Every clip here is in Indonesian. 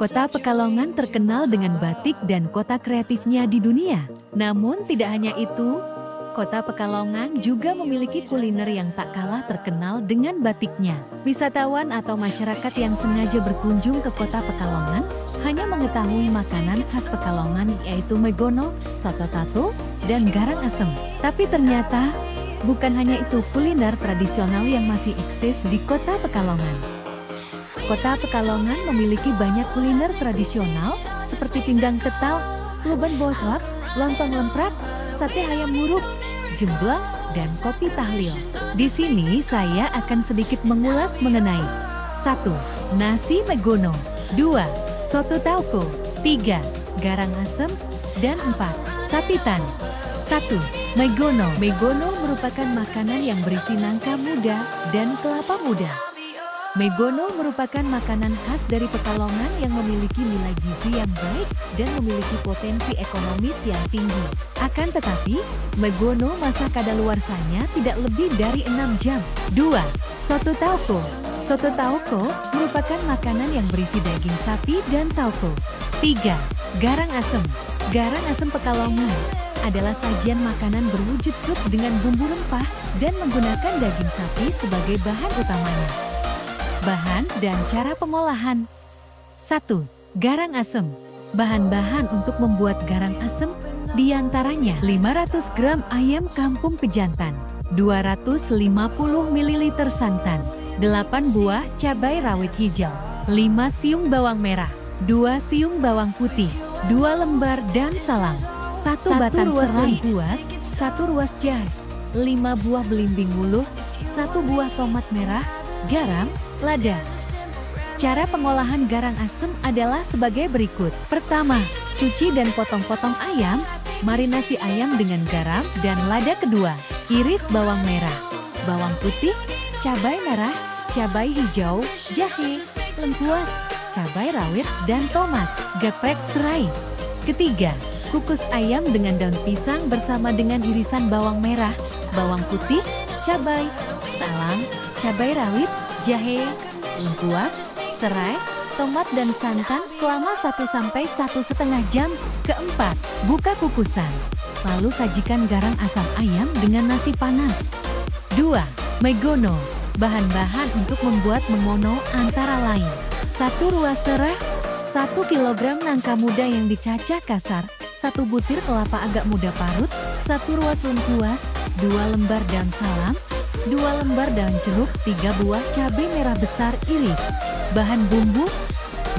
Kota Pekalongan terkenal dengan batik dan kota kreatifnya di dunia. Namun tidak hanya itu, Kota Pekalongan juga memiliki kuliner yang tak kalah terkenal dengan batiknya. Wisatawan atau masyarakat yang sengaja berkunjung ke Kota Pekalongan hanya mengetahui makanan khas Pekalongan yaitu megono, soto tato, dan garang asem. Tapi ternyata bukan hanya itu kuliner tradisional yang masih eksis di Kota Pekalongan. Kota Pekalongan memiliki banyak kuliner tradisional seperti pindang ketal, luban bohlak, lontong lemprak, sate ayam muruk, jemblang, dan kopi tahlil. Di sini saya akan sedikit mengulas mengenai 1. Nasi megono, 2. Soto tauco, 3. Garang asem, dan 4. Sapitan. 1. Megono. Megono merupakan makanan yang berisi nangka muda dan kelapa muda. Megono merupakan makanan khas dari Pekalongan yang memiliki nilai gizi yang baik dan memiliki potensi ekonomis yang tinggi. Akan tetapi, megono masa kadaluarsanya tidak lebih dari 6 jam. 2. Soto tauco. Soto tauco merupakan makanan yang berisi daging sapi dan tauco. 3. Garang asem. Garang asem Pekalongan adalah sajian makanan berwujud sup dengan bumbu rempah dan menggunakan daging sapi sebagai bahan utamanya. Bahan dan cara pengolahan. 1. Garang asem. Bahan-bahan untuk membuat garang asem diantaranya 500 gram ayam kampung pejantan, 250 ml santan, 8 buah cabai rawit hijau, 5 siung bawang merah, 2 siung bawang putih, 2 lembar daun salam, 1 batang serai, 1 ruas jahe, 5 buah belimbing wuluh, 1 buah tomat merah, garam, lada. Cara pengolahan garang asem adalah sebagai berikut. Pertama, cuci dan potong-potong ayam, marinasi ayam dengan garam dan lada. Kedua, iris bawang merah, bawang putih, cabai merah, cabai hijau, jahe, lengkuas, cabai rawit, dan tomat. Geprek serai. Ketiga, kukus ayam dengan daun pisang bersama dengan irisan bawang merah, bawang putih, cabai, salam, cabai rawit, jahe, lengkuas, serai, tomat dan santan selama 1-1,5 jam. Keempat, buka kukusan. Lalu sajikan garang asam ayam dengan nasi panas. 2. Megono. Bahan-bahan untuk membuat megono antara lain: 1 ruas serai, 1 kilogram nangka muda yang dicacah kasar, 1 butir kelapa agak muda parut, 1 ruas lengkuas, 2 lembar daun salam, 2 lembar daun jeruk, 3 buah cabai merah besar iris. Bahan bumbu: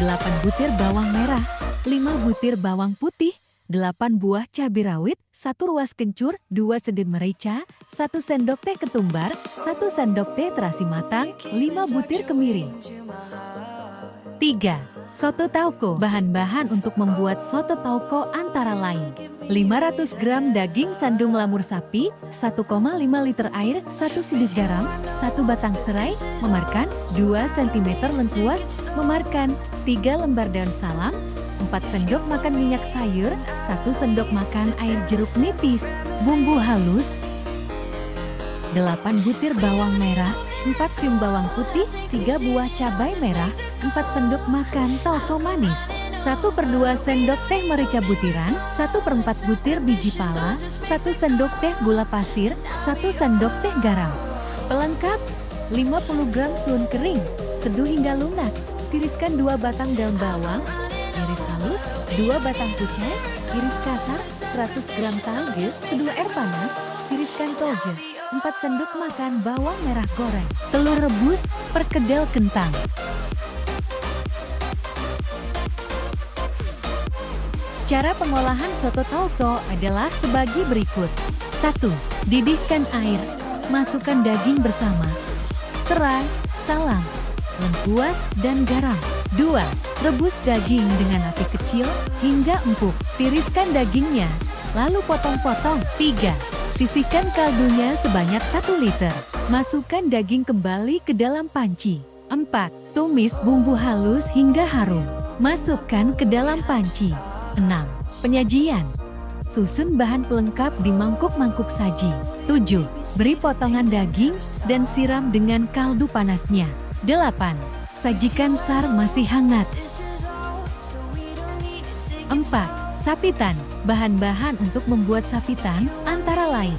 8 butir bawang merah, 5 butir bawang putih, 8 buah cabai rawit, 1 ruas kencur, 2 sedir merica, 1 sendok teh ketumbar, 1 sendok teh terasi matang, 5 butir kemiri. 3. Soto tauco. Bahan-bahan untuk membuat soto tauco antara lain: 500 gram daging sandung lamur sapi, 1,5 liter air, 1 sidik garam, 1 batang serai, memarkan, 2 cm lengkuas, memarkan, 3 lembar daun salam, 4 sendok makan minyak sayur, 1 sendok makan air jeruk nipis. Bumbu halus: 8 butir bawang merah, 4 siung bawang putih, 3 buah cabai merah, 4 sendok makan tauco manis, 1/2 sendok teh merica butiran, 1/4 butir biji pala, 1 sendok teh gula pasir, 1 sendok teh garam. Pelengkap: 50 gram suun kering, seduh hingga lunak, tiriskan 2 batang daun bawang, iris halus, 2 batang kucai, iris kasar, 100 gram talge, seduh air panas, tiriskan toge, 4 sendok makan bawang merah goreng, telur rebus, perkedel kentang. Cara pengolahan soto tauco adalah sebagai berikut. 1. Didihkan air. Masukkan daging bersama serai, salam, lengkuas, dan garam. 2. Rebus daging dengan api kecil hingga empuk. Tiriskan dagingnya, lalu potong-potong. 3. Sisihkan kaldunya sebanyak 1 liter. Masukkan daging kembali ke dalam panci. 4. Tumis bumbu halus hingga harum. Masukkan ke dalam panci. 6. Penyajian. Susun bahan pelengkap di mangkuk-mangkuk saji. 7. Beri potongan daging dan siram dengan kaldu panasnya. 8. Sajikan masih hangat. 4. Sapitan. Bahan-bahan untuk membuat sapitan antara lain: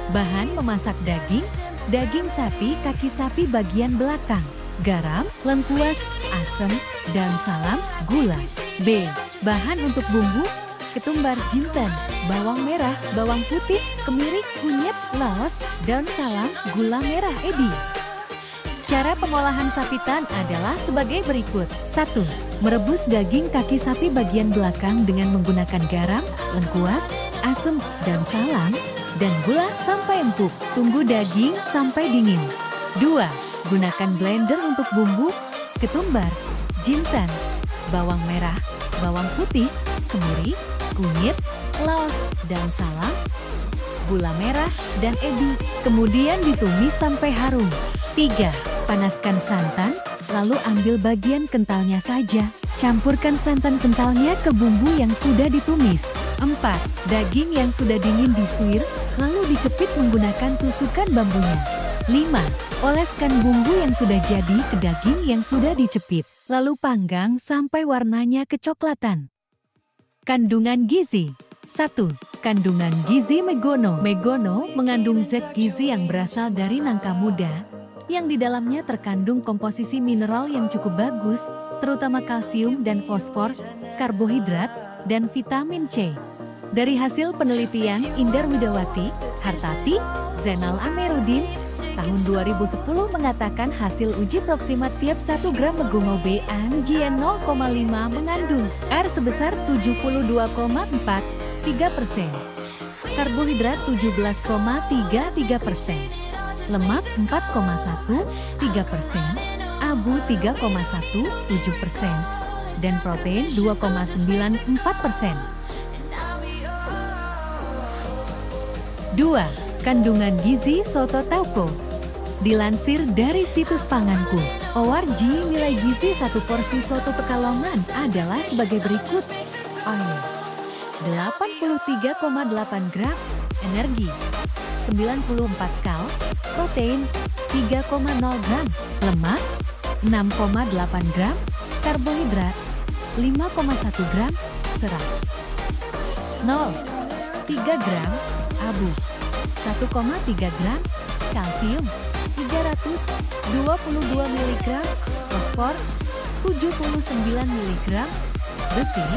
bahan memasak daging, daging sapi, kaki sapi bagian belakang, garam, lengkuas, asam, daun salam, gula. B. Bahan untuk bumbu: ketumbar, jinten, bawang merah, bawang putih, kemiri, kunyit, laos, daun salam, gula merah edi. Cara pengolahan sapitan adalah sebagai berikut. 1. Merebus daging kaki sapi bagian belakang dengan menggunakan garam, lengkuas, asam, daun salam, dan gula sampai empuk. Tunggu daging sampai dingin. 2. Gunakan blender untuk bumbu: ketumbar, jinten, bawang merah, bawang putih, kemiri, kunyit, laos, daun salam, gula merah, dan edi. Kemudian ditumis sampai harum. 3. Panaskan santan, lalu ambil bagian kentalnya saja. Campurkan santan kentalnya ke bumbu yang sudah ditumis. 4. Daging yang sudah dingin disuir, lalu dicepit menggunakan tusukan bambunya. 5. Oleskan bumbu yang sudah jadi ke daging yang sudah dicepit, lalu panggang sampai warnanya kecoklatan. Kandungan gizi. 1. Kandungan gizi megono. Megono mengandung zat gizi yang berasal dari nangka muda, yang di dalamnya terkandung komposisi mineral yang cukup bagus, terutama kalsium dan fosfor, karbohidrat, dan vitamin C. Dari hasil penelitian Indar Widawati, Hartati, Zainal Amiruddin, tahun 2010 mengatakan hasil uji proksimat tiap 1 gram megono BANJN 0,5 mengandung R sebesar 72,43%, karbohidrat 17,33%, lemak 4,13%, abu 3,17%, dan protein 2,94%. 2. Kandungan gizi soto tauco. Dilansir dari situs Panganku, ORG, nilai gizi satu porsi soto Pekalongan adalah sebagai berikut. Oil 83,8 gram, energi 94 kal, protein 3,0 gram, lemak 6,8 gram, karbohidrat 5,1 gram, serat 0,3 gram, abu 1,3 gram, kalsium 322 mg, fosfor 79 mg, besi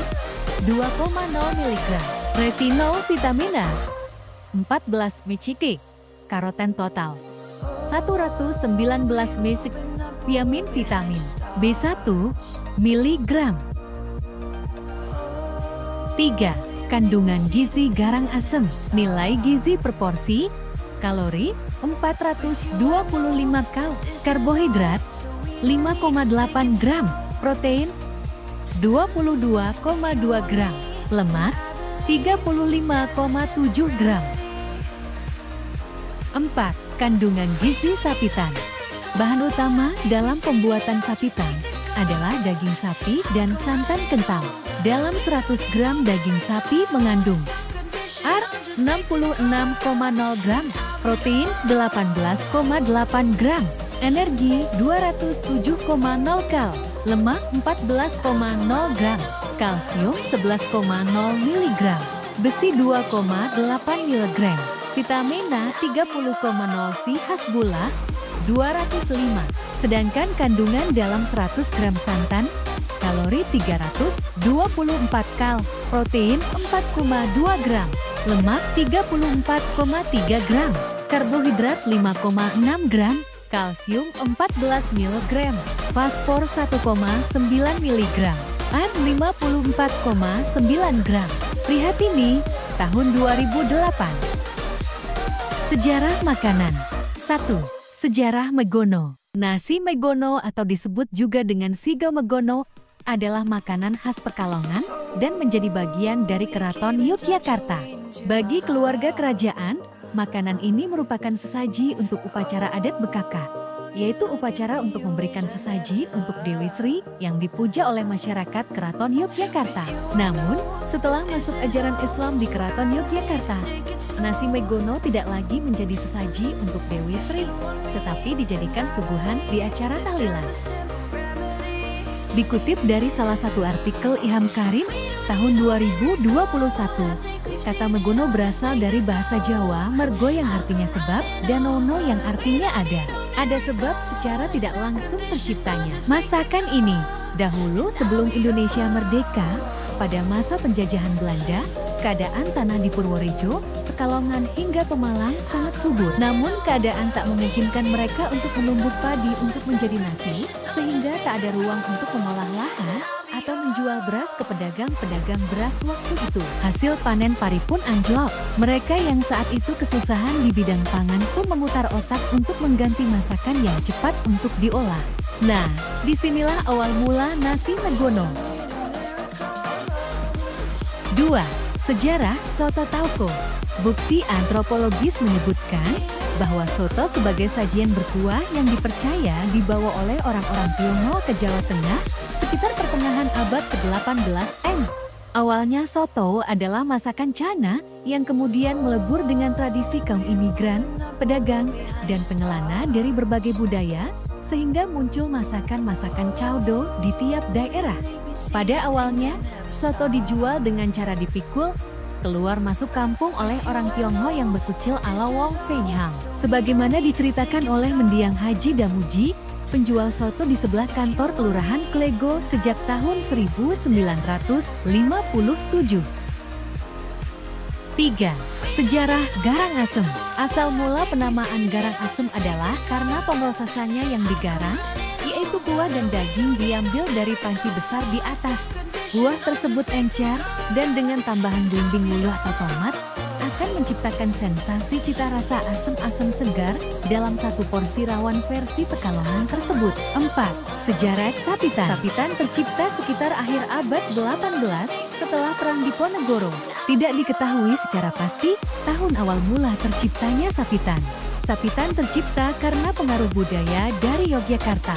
2,0 mg, retinol vitamina 14 mcg, karoten total 119 mcg, vitamin B1 mg. 3. Kandungan gizi garang asam. Nilai gizi per porsi: kalori 425 kal, karbohidrat 5,8 gram, protein 22,2 gram, lemak 35,7 gram. 4. Kandungan gizi sapitan. Bahan utama dalam pembuatan sapitan adalah daging sapi dan santan kental. Dalam 100 gram daging sapi mengandung R 66,0 gram, protein 18,8 gram, energi 207,0 kal, lemak 14,0 gram, kalsium 11,0 mg, besi 2,8 mg, vitamina 30,0 si khas gula 205. Sedangkan kandungan dalam 100 gram santan, kalori 324 kal, protein 4,2 gram, lemak 34,3 gram, karbohidrat 5,6 gram, kalsium 14 mg, fosfor 1,9 mg, Ar 54,9 gram. Prihatini, tahun 2008. Sejarah makanan. 1. Sejarah megono. Nasi megono atau disebut juga dengan sigo megono adalah makanan khas Pekalongan dan menjadi bagian dari Keraton Yogyakarta. Bagi keluarga kerajaan, makanan ini merupakan sesaji untuk upacara adat Bekaka, yaitu upacara untuk memberikan sesaji untuk Dewi Sri yang dipuja oleh masyarakat Keraton Yogyakarta. Namun, setelah masuk ajaran Islam di Keraton Yogyakarta, nasi megono tidak lagi menjadi sesaji untuk Dewi Sri, tetapi dijadikan suguhan di acara tahlilan. 2. Dikutip dari salah satu artikel Ilham Karim tahun 2021, kata megono berasal dari bahasa Jawa mergo yang artinya sebab dan ono yang artinya ada. Ada sebab secara tidak langsung terciptanya masakan ini. Dahulu sebelum Indonesia merdeka, pada masa penjajahan Belanda, keadaan tanah di Purworejo, Pekalongan hingga Pemalang sangat subur. Namun keadaan tak memungkinkan mereka untuk menumbuk padi untuk menjadi nasi, sehingga tak ada ruang untuk mengolah lahan atau menjual beras ke pedagang-pedagang beras waktu itu. Hasil panen pari pun anjlok. Mereka yang saat itu kesusahan di bidang pangan pun memutar otak untuk mengganti masakan yang cepat untuk diolah. Nah, disinilah awal mula nasi megono. 2. Sejarah soto tauco. Bukti antropologis menyebutkan bahwa soto sebagai sajian berkuah yang dipercaya dibawa oleh orang-orang Tionghoa ke Jawa Tengah sekitar pertengahan abad ke-18 M. Awalnya soto adalah masakan Cana yang kemudian melebur dengan tradisi kaum imigran, pedagang, dan pengelana dari berbagai budaya, sehingga muncul masakan-masakan Chowdo di tiap daerah. Pada awalnya, soto dijual dengan cara dipikul, keluar masuk kampung oleh orang Tionghoa yang berkucil ala Wong Fei Hang. Sebagaimana diceritakan oleh mendiang Haji Damuji, penjual soto di sebelah kantor Kelurahan Klego sejak tahun 1957. 3. Sejarah garang asem. Asal mula penamaan garang asem adalah karena pemrosesannya yang digarang, yaitu kuah dan daging diambil dari panci besar di atas. Buah tersebut encer dan dengan tambahan belimbing wuluh atau tomat akan menciptakan sensasi cita rasa asam-asam segar dalam satu porsi rawon versi Pekalongan tersebut. 4. Sejarah sapitan. Sapitan tercipta sekitar akhir abad 18 setelah Perang Diponegoro. Tidak diketahui secara pasti tahun awal mula terciptanya sapitan. Sapitan tercipta karena pengaruh budaya dari Yogyakarta,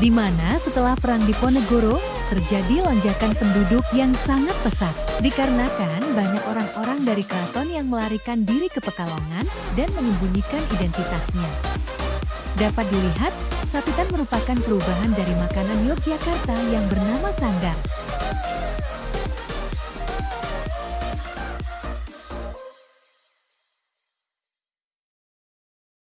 di mana setelah Perang Diponegoro terjadi lonjakan penduduk yang sangat pesat, dikarenakan banyak orang-orang dari keraton yang melarikan diri ke Pekalongan dan menyembunyikan identitasnya. Dapat dilihat, sapitan merupakan perubahan dari makanan Yogyakarta yang bernama sanggar.